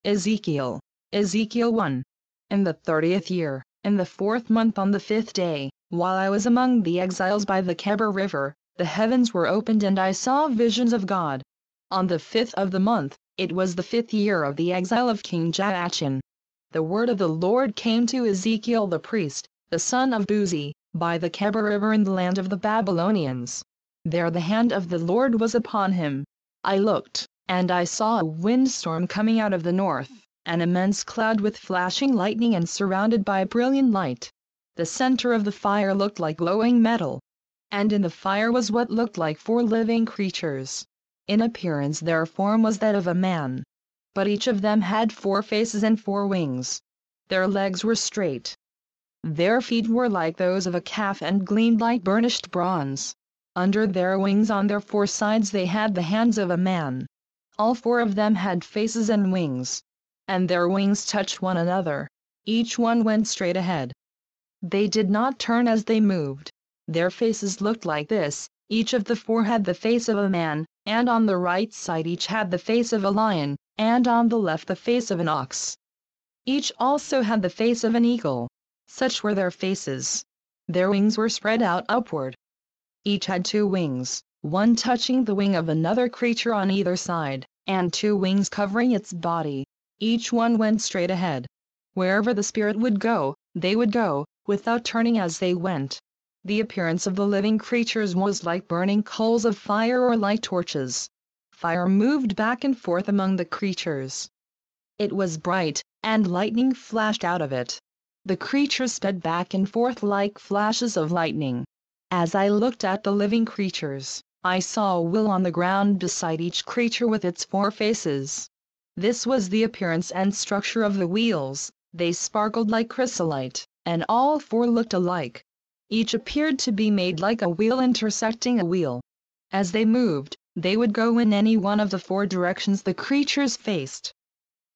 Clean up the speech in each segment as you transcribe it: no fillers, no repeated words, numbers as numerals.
Ezekiel. Ezekiel 1. In the 30th year, in the 4th month on the 5th day, while I was among the exiles by the Kebar River, the heavens were opened and I saw visions of God. On the 5th of the month, it was the 5th year of the exile of King Joachim. The word of the Lord came to Ezekiel the priest, the son of Buzi, by the Kebar River in the land of the Babylonians. There the hand of the Lord was upon him. I looked, and I saw a windstorm coming out of the north, an immense cloud with flashing lightning and surrounded by brilliant light. The center of the fire looked like glowing metal, and in the fire was what looked like 4 living creatures. In appearance their form was that of a man, but each of them had 4 faces and 4 wings. Their legs were straight. Their feet were like those of a calf and gleamed like burnished bronze. Under their wings on their 4 sides they had the hands of a man. All 4 of them had faces and wings, and their wings touched one another. Each one went straight ahead. They did not turn as they moved. Their faces looked like this: each of the 4 had the face of a man, and on the right side each had the face of a lion, and on the left the face of an ox. Each also had the face of an eagle. Such were their faces. Their wings were spread out upward. Each had 2 wings, one touching the wing of another creature on either side, and 2 wings covering its body. Each one went straight ahead. Wherever the Spirit would go, they would go, without turning as they went. The appearance of the living creatures was like burning coals of fire or like torches. Fire moved back and forth among the creatures. It was bright, and lightning flashed out of it. The creatures sped back and forth like flashes of lightning. As I looked at the living creatures, I saw a wheel on the ground beside each creature with its 4 faces. This was the appearance and structure of the wheels. They sparkled like chrysolite, and all 4 looked alike. Each appeared to be made like a wheel intersecting a wheel. As they moved, they would go in any one of the 4 directions the creatures faced.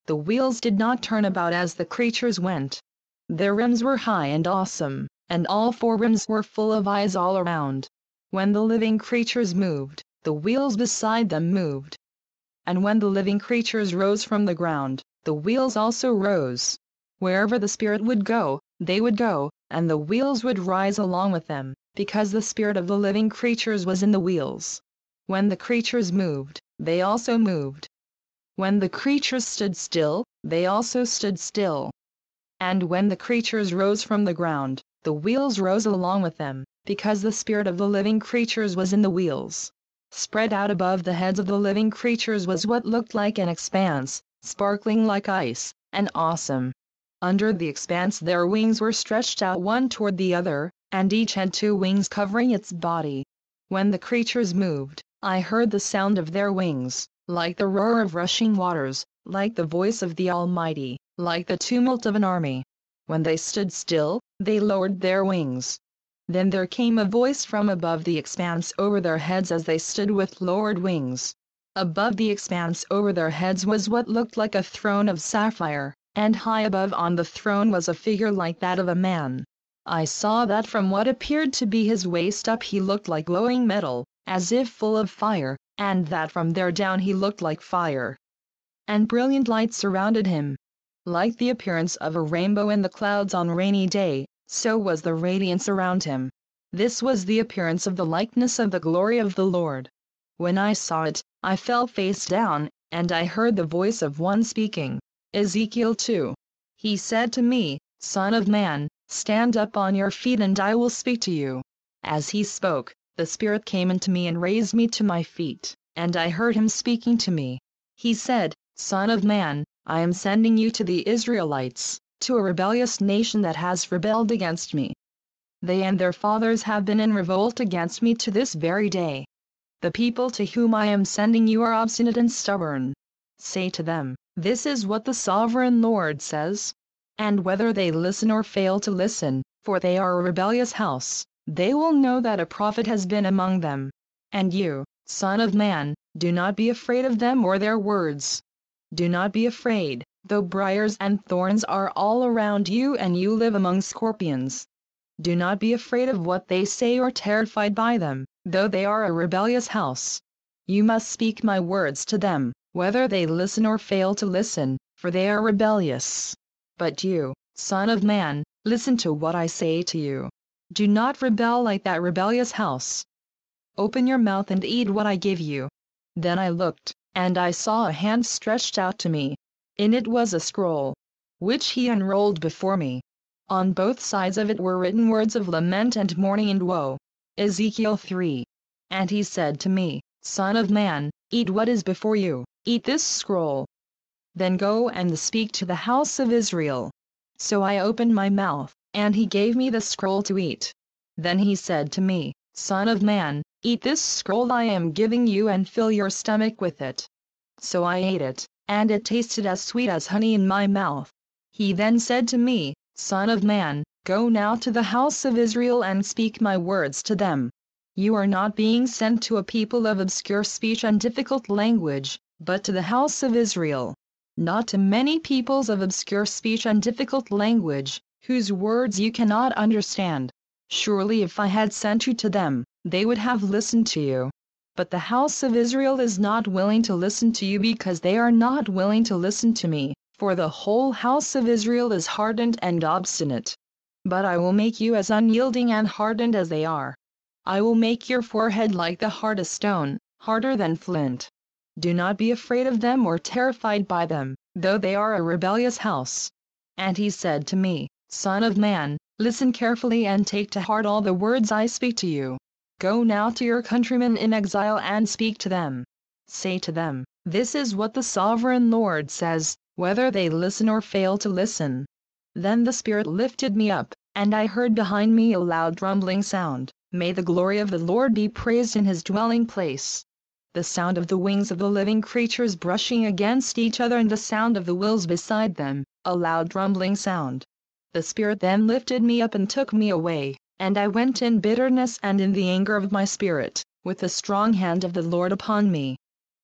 The wheels did not turn about as the creatures went. Their rims were high and awesome, and all 4 rims were full of eyes all around. When the living creatures moved, the wheels beside them moved. And when the living creatures rose from the ground, the wheels also rose. Wherever the Spirit would go, they would go, and the wheels would rise along with them, because the spirit of the living creatures was in the wheels. When the creatures moved, they also moved. When the creatures stood still, they also stood still. And when the creatures rose from the ground, the wheels rose along with them, because the spirit of the living creatures was in the wheels. Spread out above the heads of the living creatures was what looked like an expanse, sparkling like ice, and awesome. Under the expanse their wings were stretched out one toward the other, and each had 2 wings covering its body. When the creatures moved, I heard the sound of their wings, like the roar of rushing waters, like the voice of the Almighty, like the tumult of an army. When they stood still, they lowered their wings. Then there came a voice from above the expanse over their heads as they stood with lowered wings. Above the expanse over their heads was what looked like a throne of sapphire, and high above on the throne was a figure like that of a man. I saw that from what appeared to be his waist up he looked like glowing metal, as if full of fire, and that from there down he looked like fire. And brilliant light surrounded him. Like the appearance of a rainbow in the clouds on a rainy day, so was the radiance around him. This was the appearance of the likeness of the glory of the Lord. When I saw it, I fell face down, and I heard the voice of one speaking. Ezekiel 2. He said to me, Son of man, stand up on your feet and I will speak to you. As he spoke, the Spirit came into me and raised me to my feet, and I heard him speaking to me. He said, Son of man, I am sending you to the Israelites, to a rebellious nation that has rebelled against me. They and their fathers have been in revolt against me to this very day. The people to whom I am sending you are obstinate and stubborn. Say to them, This is what the Sovereign Lord says. And whether they listen or fail to listen, for they are a rebellious house, they will know that a prophet has been among them. And you, Son of man, do not be afraid of them or their words. Do not be afraid, though briars and thorns are all around you and you live among scorpions. Do not be afraid of what they say or terrified by them, though they are a rebellious house. You must speak my words to them, whether they listen or fail to listen, for they are rebellious. But you, son of man, listen to what I say to you. Do not rebel like that rebellious house. Open your mouth and eat what I give you." Then I looked, and I saw a hand stretched out to me. In it was a scroll, which he unrolled before me. On both sides of it were written words of lament and mourning and woe. Ezekiel 3. And he said to me, "Son of man, eat what is before you, eat this scroll. Then go and speak to the house of Israel." So I opened my mouth, and he gave me the scroll to eat. Then he said to me, "Son of man, eat this scroll I am giving you and fill your stomach with it." So I ate it, and it tasted as sweet as honey in my mouth. He then said to me, "Son of man, go now to the house of Israel and speak my words to them. You are not being sent to a people of obscure speech and difficult language, but to the house of Israel. Not to many peoples of obscure speech and difficult language, whose words you cannot understand. Surely if I had sent you to them, they would have listened to you. But the house of Israel is not willing to listen to you because they are not willing to listen to me, for the whole house of Israel is hardened and obstinate. But I will make you as unyielding and hardened as they are. I will make your forehead like the hardest stone, harder than flint. Do not be afraid of them or terrified by them, though they are a rebellious house." And he said to me, "Son of man, listen carefully and take to heart all the words I speak to you. Go now to your countrymen in exile and speak to them. Say to them, this is what the sovereign Lord says, whether they listen or fail to listen." Then the Spirit lifted me up, and I heard behind me a loud rumbling sound, "May the glory of the Lord be praised in his dwelling place." The sound of the wings of the living creatures brushing against each other and the sound of the wheels beside them, a loud rumbling sound. The Spirit then lifted me up and took me away, and I went in bitterness and in the anger of my spirit, with the strong hand of the Lord upon me.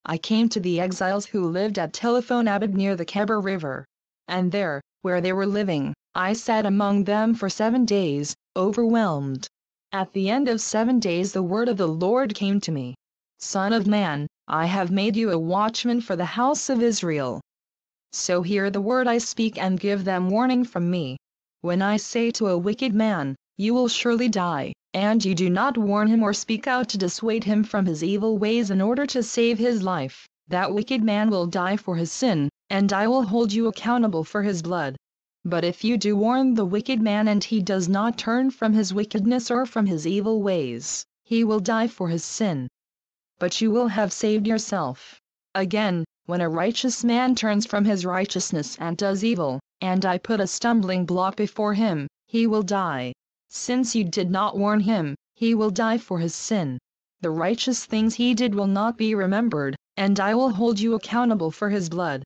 I came to the exiles who lived at T.A.Bible near the Kebar River. And there, where they were living, I sat among them for 7 days, overwhelmed. At the end of 7 days the word of the Lord came to me. "Son of man, I have made you a watchman for the house of Israel. So hear the word I speak and give them warning from me. When I say to a wicked man, 'You will surely die,' and you do not warn him or speak out to dissuade him from his evil ways in order to save his life, that wicked man will die for his sin, and I will hold you accountable for his blood. But if you do warn the wicked man and he does not turn from his wickedness or from his evil ways, he will die for his sin. But you will have saved yourself. Again, when a righteous man turns from his righteousness and does evil, and I put a stumbling block before him, he will die. Since you did not warn him, he will die for his sin. The righteous things he did will not be remembered, and I will hold you accountable for his blood.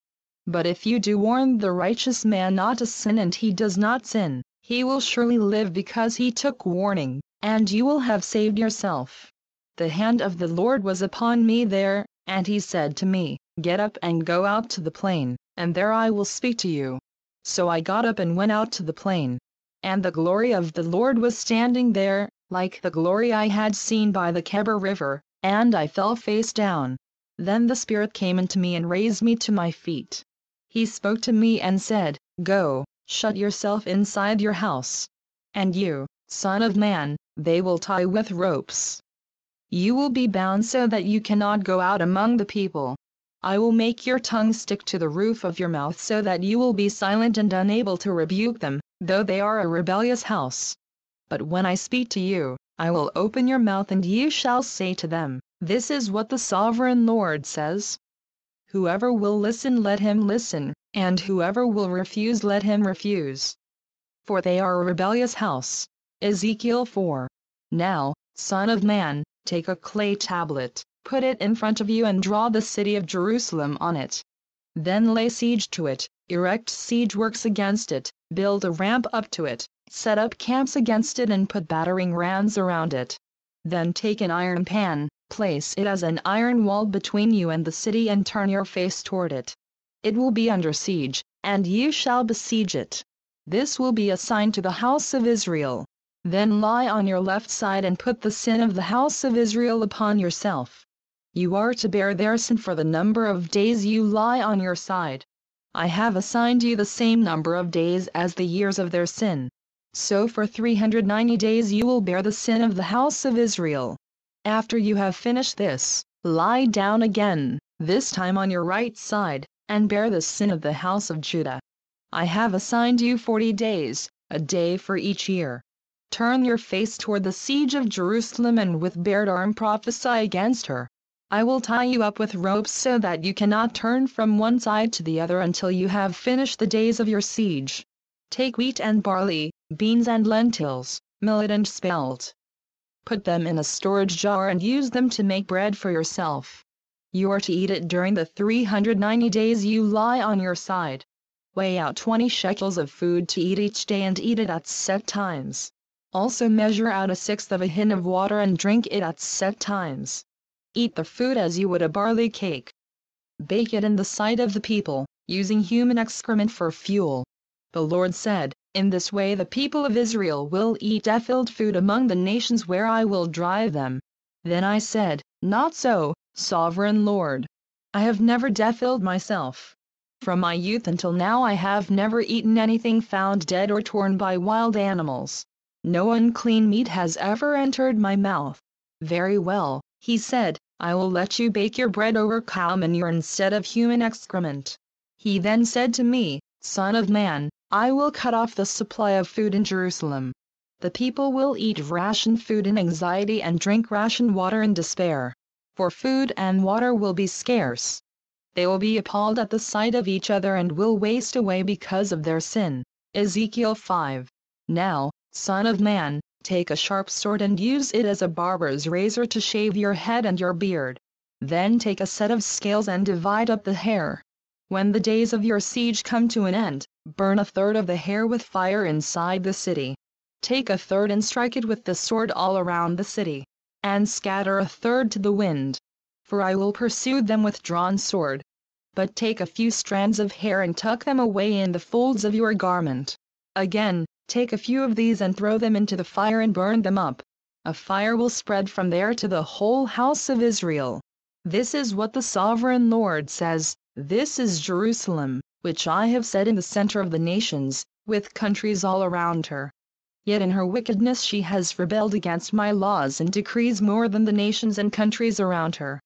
But if you do warn the righteous man not to sin and he does not sin, he will surely live because he took warning, and you will have saved yourself." The hand of the Lord was upon me there, and he said to me, "Get up and go out to the plain, and there I will speak to you." So I got up and went out to the plain. And the glory of the Lord was standing there, like the glory I had seen by the Kebar River, and I fell face down. Then the Spirit came into me and raised me to my feet. He spoke to me and said, "Go, shut yourself inside your house. And you, son of man, they will tie with ropes. You will be bound so that you cannot go out among the people. I will make your tongue stick to the roof of your mouth so that you will be silent and unable to rebuke them, though they are a rebellious house. But when I speak to you, I will open your mouth and you shall say to them, 'This is what the sovereign Lord says.' Whoever will listen let him listen, and whoever will refuse let him refuse. For they are a rebellious house." Ezekiel 4. Now, son of man, take a clay tablet, put it in front of you and draw the city of Jerusalem on it. Then lay siege to it, erect siege works against it, build a ramp up to it, set up camps against it and put battering rams around it. Then take an iron pan, place it as an iron wall between you and the city and turn your face toward it. It will be under siege, and you shall besiege it. This will be a sign to the house of Israel. Then lie on your left side and put the sin of the house of Israel upon yourself. You are to bear their sin for the number of days you lie on your side. I have assigned you the same number of days as the years of their sin. So for 390 days you will bear the sin of the house of Israel. After you have finished this, lie down again, this time on your right side, and bear the sin of the house of Judah. I have assigned you 40 days, a day for each year. Turn your face toward the siege of Jerusalem and with bared arm prophesy against her. I will tie you up with ropes so that you cannot turn from one side to the other until you have finished the days of your siege. Take wheat and barley, beans and lentils, millet and spelt. Put them in a storage jar and use them to make bread for yourself. You are to eat it during the 390 days you lie on your side. Weigh out 20 shekels of food to eat each day and eat it at set times. Also measure out 1/6 of a hin of water and drink it at set times. Eat the food as you would a barley cake. Bake it in the sight of the people, using human excrement for fuel. The Lord said, in this way the people of Israel will eat defiled food among the nations where I will drive them. Then I said, not so, sovereign Lord. I have never defiled myself. From my youth until now I have never eaten anything found dead or torn by wild animals. No unclean meat has ever entered my mouth. Very well, he said, I will let you bake your bread over cow manure instead of human excrement. He then said to me, Son of man, I will cut off the supply of food in Jerusalem. The people will eat ration food in anxiety and drink ration water in despair. For food and water will be scarce. They will be appalled at the sight of each other and will waste away because of their sin. Ezekiel 5. Now, Son of man, take a sharp sword and use it as a barber's razor to shave your head and your beard. Then take a set of scales and divide up the hair. When the days of your siege come to an end, burn 1/3 of the hair with fire inside the city. Take 1/3 and strike it with the sword all around the city, and scatter 1/3 to the wind. For I will pursue them with drawn sword. But take a few strands of hair and tuck them away in the folds of your garment. Again, take a few of these and throw them into the fire and burn them up. A fire will spread from there to the whole house of Israel. This is what the sovereign Lord says, this is Jerusalem, which I have set in the center of the nations, with countries all around her. Yet in her wickedness she has rebelled against my laws and decrees more than the nations and countries around her.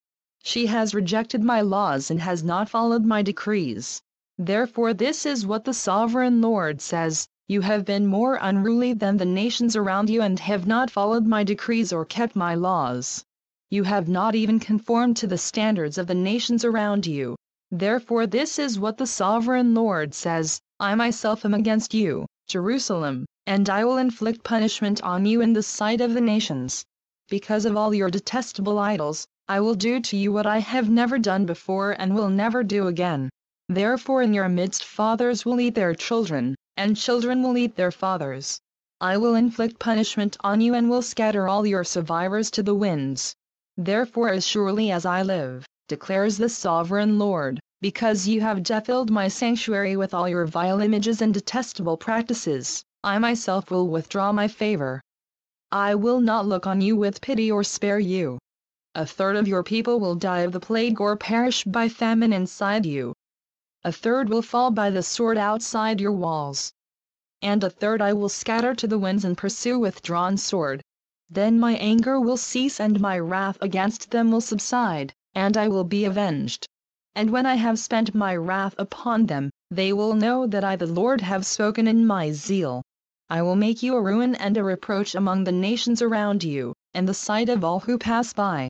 She has rejected my laws and has not followed my decrees. Therefore this is what the sovereign Lord says, you have been more unruly than the nations around you and have not followed my decrees or kept my laws. You have not even conformed to the standards of the nations around you. Therefore this is what the sovereign Lord says, I myself am against you, Jerusalem, and I will inflict punishment on you in the sight of the nations. Because of all your detestable idols, I will do to you what I have never done before and will never do again. Therefore in your midst fathers will eat their children, and children will eat their fathers. I will inflict punishment on you and will scatter all your survivors to the winds. Therefore as surely as I live, declares the sovereign Lord, because you have defiled my sanctuary with all your vile images and detestable practices, I myself will withdraw my favor. I will not look on you with pity or spare you. 1/3 of your people will die of the plague or perish by famine inside you. 1/3 will fall by the sword outside your walls. And 1/3 I will scatter to the winds and pursue with drawn sword. Then my anger will cease and my wrath against them will subside, and I will be avenged. And when I have spent my wrath upon them, they will know that I the Lord have spoken in my zeal. I will make you a ruin and a reproach among the nations around you, in the sight of all who pass by.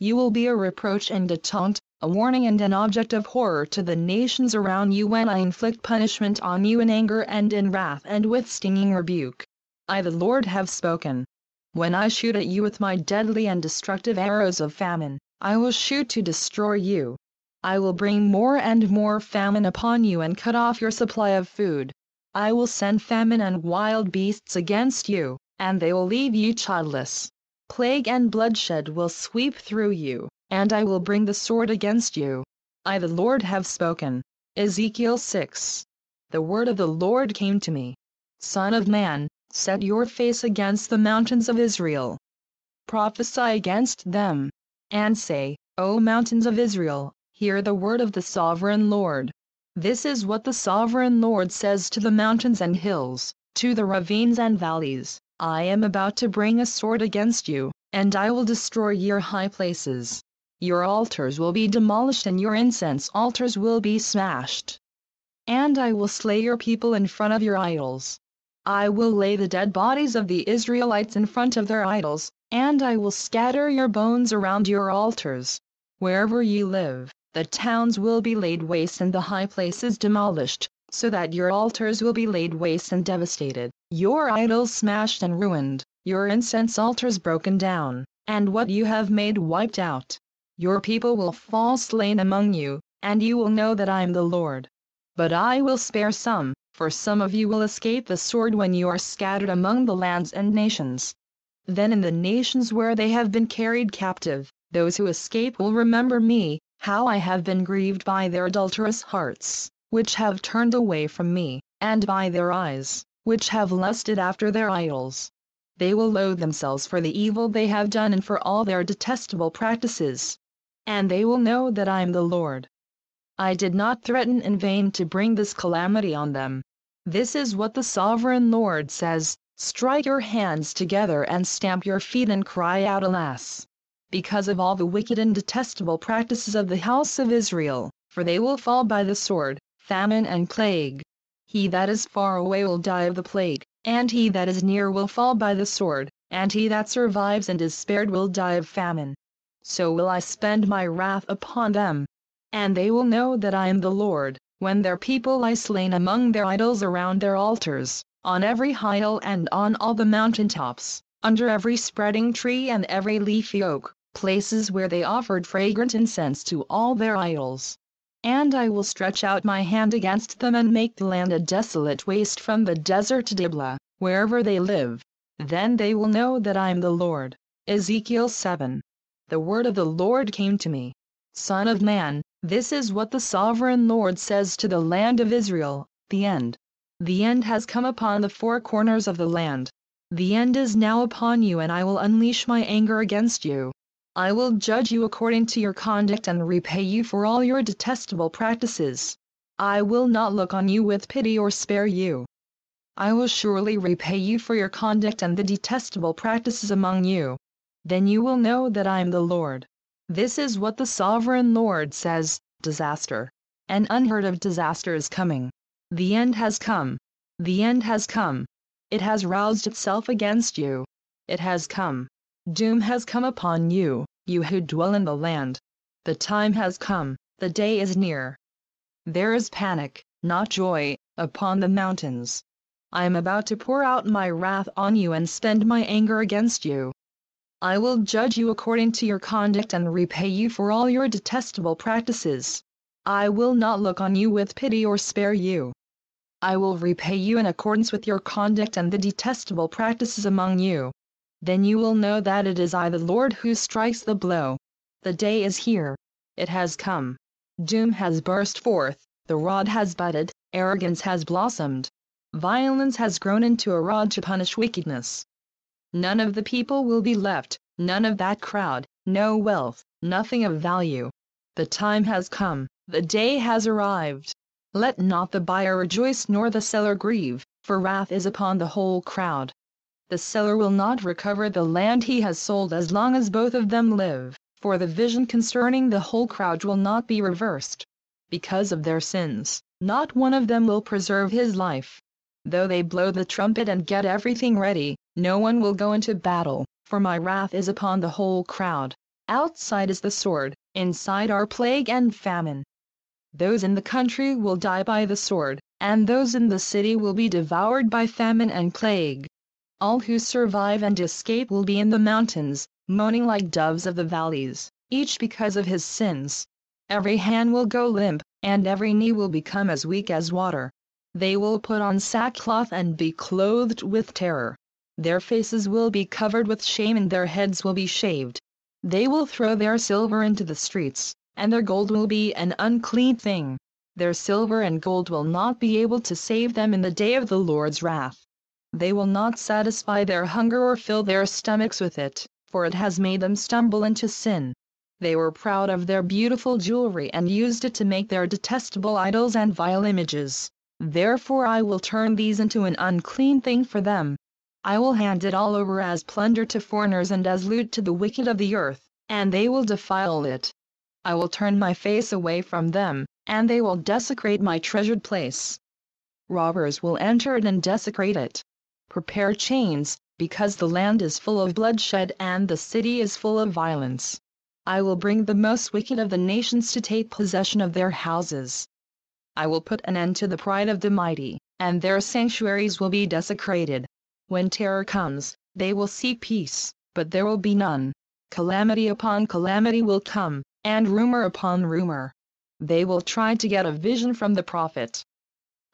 You will be a reproach and a taunt, a warning and an object of horror to the nations around you when I inflict punishment on you in anger and in wrath and with stinging rebuke. I the Lord have spoken. When I shoot at you with my deadly and destructive arrows of famine, I will shoot to destroy you. I will bring more and more famine upon you and cut off your supply of food. I will send famine and wild beasts against you, and they will leave you childless. Plague and bloodshed will sweep through you, and I will bring the sword against you. I the Lord have spoken. Ezekiel 6. The word of the Lord came to me. Son of man, set your face against the mountains of Israel. Prophesy against them, and say, O mountains of Israel, hear the word of the sovereign Lord. This is what the sovereign Lord says to the mountains and hills, to the ravines and valleys: I am about to bring a sword against you, and I will destroy your high places. Your altars will be demolished and your incense altars will be smashed. And I will slay your people in front of your idols. I will lay the dead bodies of the Israelites in front of their idols, and I will scatter your bones around your altars. Wherever you live, the towns will be laid waste and the high places demolished, so that your altars will be laid waste and devastated, your idols smashed and ruined, your incense altars broken down, and what you have made wiped out. Your people will fall slain among you, and you will know that I am the Lord. But I will spare some, for some of you will escape the sword when you are scattered among the lands and nations. Then in the nations where they have been carried captive, those who escape will remember me, how I have been grieved by their adulterous hearts, which have turned away from me, and by their eyes, which have lusted after their idols. They will loathe themselves for the evil they have done and for all their detestable practices. And they will know that I am the Lord. I did not threaten in vain to bring this calamity on them. This is what the sovereign Lord says: strike your hands together and stamp your feet and cry out, alas! Because of all the wicked and detestable practices of the house of Israel, for they will fall by the sword, famine and plague. He that is far away will die of the plague, and he that is near will fall by the sword, and he that survives and is spared will die of famine. So will I spend my wrath upon them. And they will know that I am the Lord, when their people lie slain among their idols around their altars, on every high hill and on all the mountain tops, under every spreading tree and every leafy oak, places where they offered fragrant incense to all their idols. And I will stretch out my hand against them and make the land a desolate waste from the desert to Diblah, wherever they live. Then they will know that I am the Lord. Ezekiel 7. The word of the Lord came to me: Son of man, this is what the sovereign Lord says to the land of Israel: the end. The end has come upon the four corners of the land. The end is now upon you, and I will unleash my anger against you. I will judge you according to your conduct and repay you for all your detestable practices. I will not look on you with pity or spare you. I will surely repay you for your conduct and the detestable practices among you. Then you will know that I am the Lord. This is what the sovereign Lord says: disaster. An unheard of disaster is coming. The end has come. The end has come. It has roused itself against you. It has come. Doom has come upon you, you who dwell in the land. The time has come, the day is near. There is panic, not joy, upon the mountains. I am about to pour out my wrath on you and spend my anger against you. I will judge you according to your conduct and repay you for all your detestable practices. I will not look on you with pity or spare you. I will repay you in accordance with your conduct and the detestable practices among you. Then you will know that it is I the Lord who strikes the blow. The day is here. It has come. Doom has burst forth, the rod has budded, arrogance has blossomed. Violence has grown into a rod to punish wickedness. None of the people will be left, none of that crowd, no wealth, nothing of value. The time has come, the day has arrived. Let not the buyer rejoice nor the seller grieve, for wrath is upon the whole crowd. The seller will not recover the land he has sold as long as both of them live, for the vision concerning the whole crowd will not be reversed. Because of their sins, not one of them will preserve his life. Though they blow the trumpet and get everything ready, no one will go into battle, for my wrath is upon the whole crowd. Outside is the sword, inside are plague and famine. Those in the country will die by the sword, and those in the city will be devoured by famine and plague. All who survive and escape will be in the mountains, moaning like doves of the valleys, each because of his sins. Every hand will go limp, and every knee will become as weak as water. They will put on sackcloth and be clothed with terror. Their faces will be covered with shame and their heads will be shaved. They will throw their silver into the streets, and their gold will be an unclean thing. Their silver and gold will not be able to save them in the day of the Lord's wrath. They will not satisfy their hunger or fill their stomachs with it, for it has made them stumble into sin. They were proud of their beautiful jewelry and used it to make their detestable idols and vile images. Therefore I will turn these into an unclean thing for them. I will hand it all over as plunder to foreigners and as loot to the wicked of the earth, and they will defile it. I will turn my face away from them, and they will desecrate my treasured place. Robbers will enter it and desecrate it. Prepare chains, because the land is full of bloodshed and the city is full of violence. I will bring the most wicked of the nations to take possession of their houses. I will put an end to the pride of the mighty, and their sanctuaries will be desecrated. When terror comes, they will see peace, but there will be none. Calamity upon calamity will come, and rumor upon rumor. They will try to get a vision from the prophet.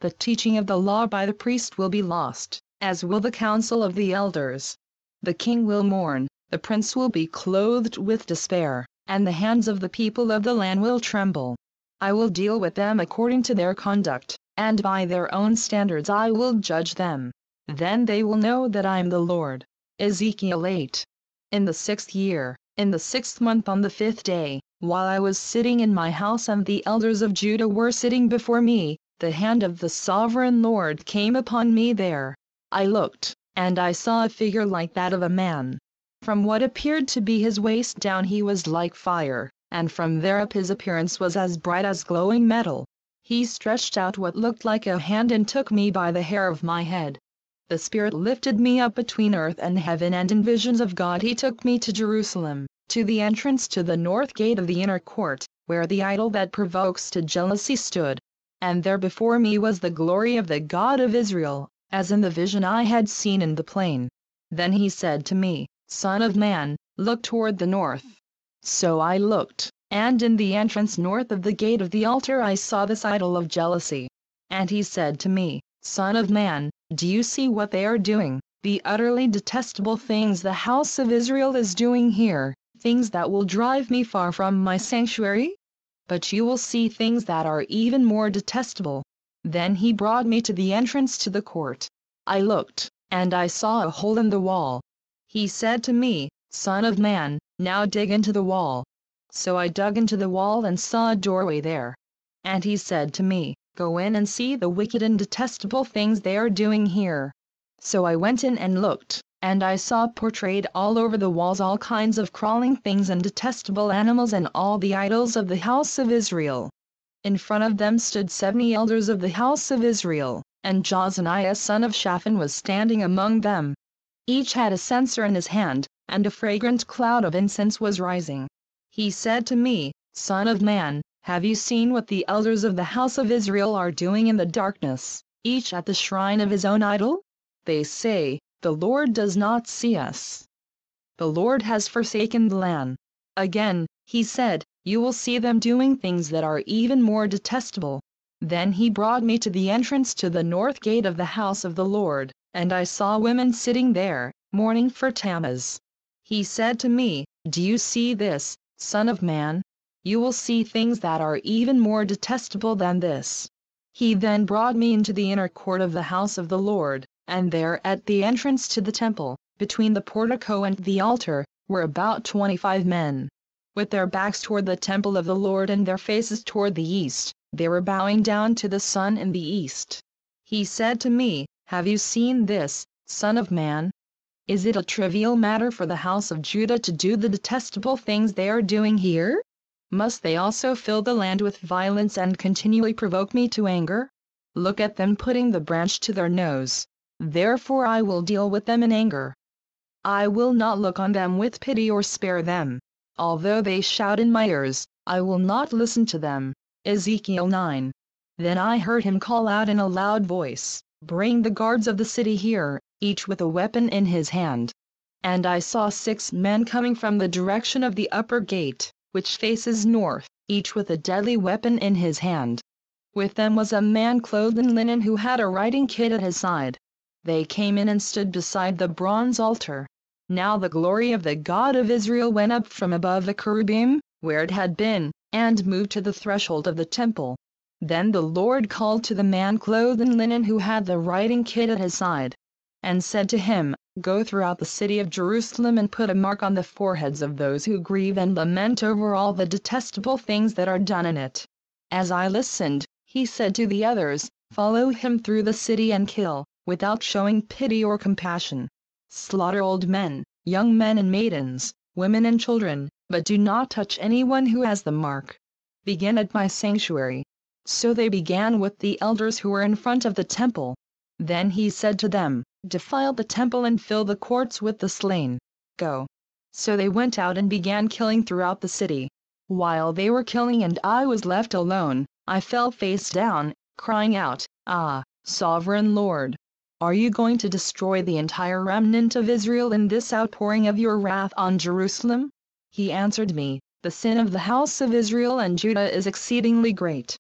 The teaching of the law by the priest will be lost, as will the counsel of the elders. The king will mourn, the prince will be clothed with despair, and the hands of the people of the land will tremble. I will deal with them according to their conduct, and by their own standards I will judge them. Then they will know that I am the Lord. Ezekiel 8. In the 6th year, in the 6th month on the 5th day, while I was sitting in my house and the elders of Judah were sitting before me, the hand of the sovereign Lord came upon me there. I looked, and I saw a figure like that of a man. From what appeared to be his waist down he was like fire, and from there up his appearance was as bright as glowing metal. He stretched out what looked like a hand and took me by the hair of my head. The Spirit lifted me up between earth and heaven, and in visions of God he took me to Jerusalem, to the entrance to the north gate of the inner court, where the idol that provokes to jealousy stood. And there before me was the glory of the God of Israel, as in the vision I had seen in the plain. Then he said to me, Son of man, look toward the north. So I looked, and in the entrance north of the gate of the altar I saw this idol of jealousy. And he said to me, Son of man, do you see what they are doing, the utterly detestable things the house of Israel is doing here, things that will drive me far from my sanctuary? But you will see things that are even more detestable. Then he brought me to the entrance to the court. I looked, and I saw a hole in the wall. He said to me, Son of man, now dig into the wall. So I dug into the wall and saw a doorway there. And he said to me, Go in and see the wicked and detestable things they are doing here. So I went in and looked, and I saw portrayed all over the walls all kinds of crawling things and detestable animals and all the idols of the house of Israel. In front of them stood 70 elders of the house of Israel, and Jozaniah son of Shaphan was standing among them. Each had a censer in his hand, and a fragrant cloud of incense was rising. He said to me, Son of man, have you seen what the elders of the house of Israel are doing in the darkness, each at the shrine of his own idol? They say, The Lord does not see us. The Lord has forsaken the land. Again, he said, You will see them doing things that are even more detestable. Then he brought me to the entrance to the north gate of the house of the Lord, and I saw women sitting there, mourning for Tammuz. He said to me, Do you see this, Son of man? You will see things that are even more detestable than this. He then brought me into the inner court of the house of the Lord, and there at the entrance to the temple, between the portico and the altar, were about 25 men. With their backs toward the temple of the Lord and their faces toward the east, they were bowing down to the sun in the east. He said to me, Have you seen this, Son of man? Is it a trivial matter for the house of Judah to do the detestable things they are doing here? Must they also fill the land with violence and continually provoke me to anger? Look at them putting the branch to their nose. Therefore I will deal with them in anger. I will not look on them with pity or spare them. Although they shout in my ears, I will not listen to them. Ezekiel 9. Then I heard him call out in a loud voice, Bring the guards of the city here, each with a weapon in his hand. And I saw 6 men coming from the direction of the upper gate, which faces north, each with a deadly weapon in his hand. With them was a man clothed in linen who had a writing kit at his side. They came in and stood beside the bronze altar. Now the glory of the God of Israel went up from above the cherubim, where it had been, and moved to the threshold of the temple. Then the Lord called to the man clothed in linen who had the writing kit at his side. and said to him, "Go throughout the city of Jerusalem and put a mark on the foreheads of those who grieve and lament over all the detestable things that are done in it." As I listened, he said to the others, "Follow him through the city and kill, without showing pity or compassion. Slaughter old men, young men and maidens, women and children, but do not touch anyone who has the mark. Begin at my sanctuary." So they began with the elders who were in front of the temple. Then he said to them, "Defile the temple and fill the courts with the slain. Go." So they went out and began killing throughout the city. While they were killing and I was left alone, I fell face down, crying out, "Ah, Sovereign Lord! Are you going to destroy the entire remnant of Israel in this outpouring of your wrath on Jerusalem?" He answered me, "The sin of the house of Israel and Judah is exceedingly great.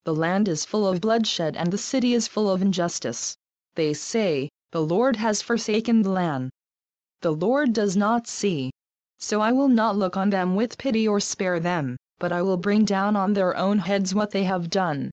The land is full of bloodshed and the city is full of injustice. They say, 'The Lord has forsaken the land.' The Lord does not see. So I will not look on them with pity or spare them, but I will bring down on their own heads what they have done."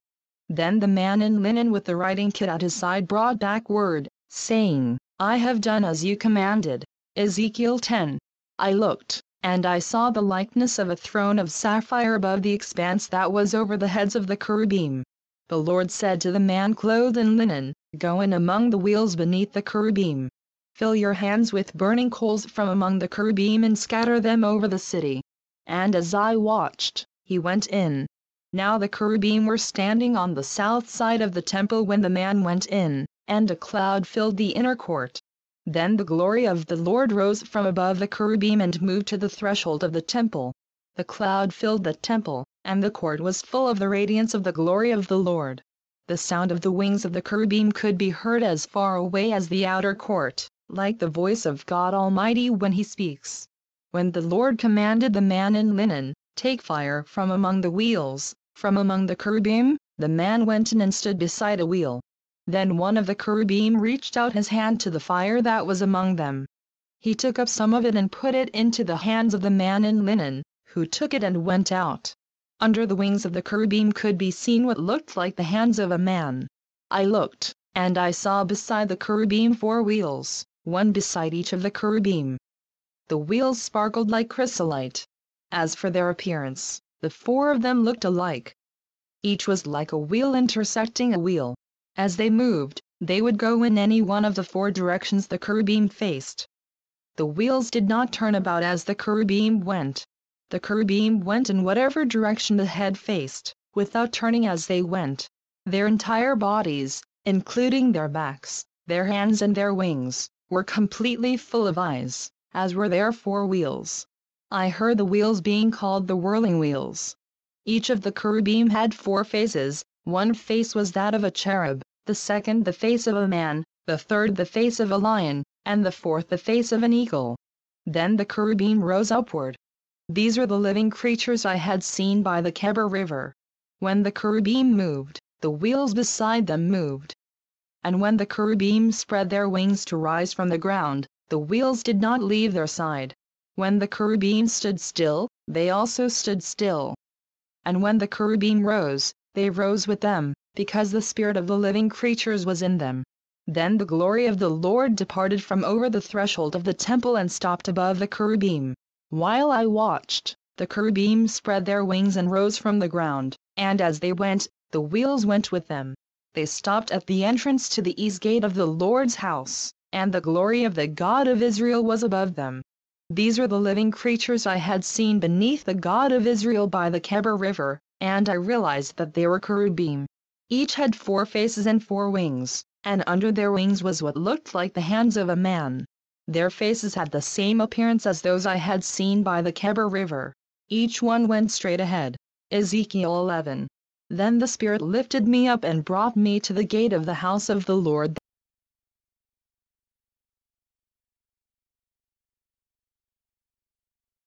Then the man in linen with the writing kit at his side brought back word, saying, "I have done as you commanded." Ezekiel 10. I looked, and I saw the likeness of a throne of sapphire above the expanse that was over the heads of the cherubim. The Lord said to the man clothed in linen, "Go in among the wheels beneath the cherubim. Fill your hands with burning coals from among the cherubim and scatter them over the city." And as I watched, he went in. Now the cherubim were standing on the south side of the temple when the man went in, and a cloud filled the inner court. Then the glory of the Lord rose from above the cherubim and moved to the threshold of the temple. The cloud filled the temple, and the court was full of the radiance of the glory of the Lord. The sound of the wings of the cherubim could be heard as far away as the outer court, like the voice of God Almighty when He speaks. When the Lord commanded the man in linen, "Take fire from among the wheels, from among the cherubim," the man went in and stood beside a wheel. Then one of the cherubim reached out his hand to the fire that was among them. He took up some of it and put it into the hands of the man in linen, who took it and went out. Under the wings of the cherubim could be seen what looked like the hands of a man. I looked, and I saw beside the cherubim 4 wheels, one beside each of the cherubim. The wheels sparkled like chrysolite. As for their appearance, the 4 of them looked alike. Each was like a wheel intersecting a wheel. As they moved, they would go in any one of the 4 directions the cherubim faced. The wheels did not turn about as the cherubim went. The cherubim went in whatever direction the head faced, without turning as they went. Their entire bodies, including their backs, their hands and their wings, were completely full of eyes, as were their 4 wheels. I heard the wheels being called the whirling wheels. Each of the cherubim had 4 faces. One face was that of a cherub, the second the face of a man, the third the face of a lion, and the fourth the face of an eagle. Then the cherubim rose upward. These are the living creatures I had seen by the Kebar River. When the cherubim moved, the wheels beside them moved. And when the cherubim spread their wings to rise from the ground, the wheels did not leave their side. When the cherubim stood still, they also stood still. And when the cherubim rose, they rose with them, because the spirit of the living creatures was in them. Then the glory of the Lord departed from over the threshold of the temple and stopped above the cherubim. While I watched, the cherubim spread their wings and rose from the ground, and as they went, the wheels went with them. They stopped at the entrance to the east gate of the Lord's house, and the glory of the God of Israel was above them. These are the living creatures I had seen beneath the God of Israel by the Kebar River, and I realized that they were cherubim. Each had 4 faces and 4 wings, and under their wings was what looked like the hands of a man. Their faces had the same appearance as those I had seen by the Kebar River. Each one went straight ahead. Ezekiel 11. Then the Spirit lifted me up and brought me to the gate of the house of the Lord